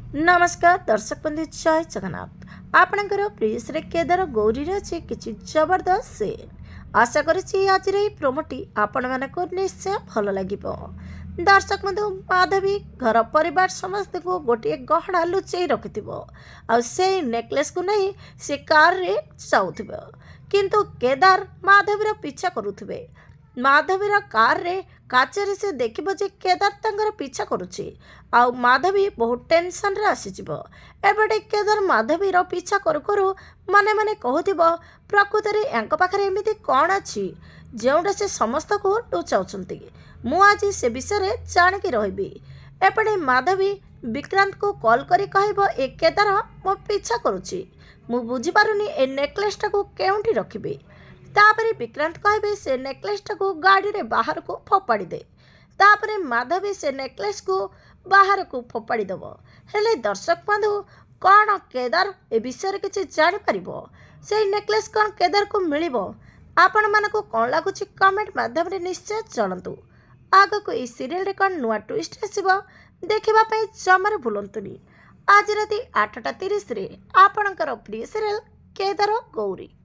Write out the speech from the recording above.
नमस्कार दर्शक बंधु जय जगन्नाथ आपणकर प्रिय केदार गौरी अच्छे किसी जबरदस्त सीन आशा करुच्ची आज प्रोमोटी आपण मानक निश्चय भल लगे। दर्शक बंधु माधवी घर परिवार समस्त को गोटे गहना लुचई रखि से नेकलेस को नहीं से कार रे जाऊे किंतु केदार माधवीर पीछा करुवे। माधवीर कार रे काचरे से देखिबो जे केदार तंगर पीछा करुछि आउ माधवी बहुत टेंशन रे आसीजिबो। एबेटे केदार माधवीर पीछा करू करू माने माने कहूथिबो प्रकृत रे यांक पाखरे एमिति कोन अछि जेउडा से समस्त को लुचाउछंती। मु आज से विषय रे जानिकी रहिबी। एपटे माधवी विक्रांत को कॉल करी कहबो ए केदार मो पीछा करुछि मु बुझी पारुनी ए नेकलेस टाको केउंठी रखिबे। तापरे विक्रांत कहबे से नेकलेस टाको गाड़ी रे बाहर को फोपाड़ी दे। तापरे माधवी से नेकलेस को बाहर को फोपाड़ी दबो। हेले दर्शक बंधु कौन केदार ए विषय रे किछि जानि परिबो से नेकलेस कौन केदार को मिलिबो आपण मानको कौन लागुछि कमेंट माध्यम रे निश्चय जणांतु। आगो को ई सीरियल रे कौन नुआ ट्विस्ट आसीबो देखिबा पई जमार भूलंतुनी। आज राति 8:30 रे आपणकर प्रिय सीरियल केदार गौरी।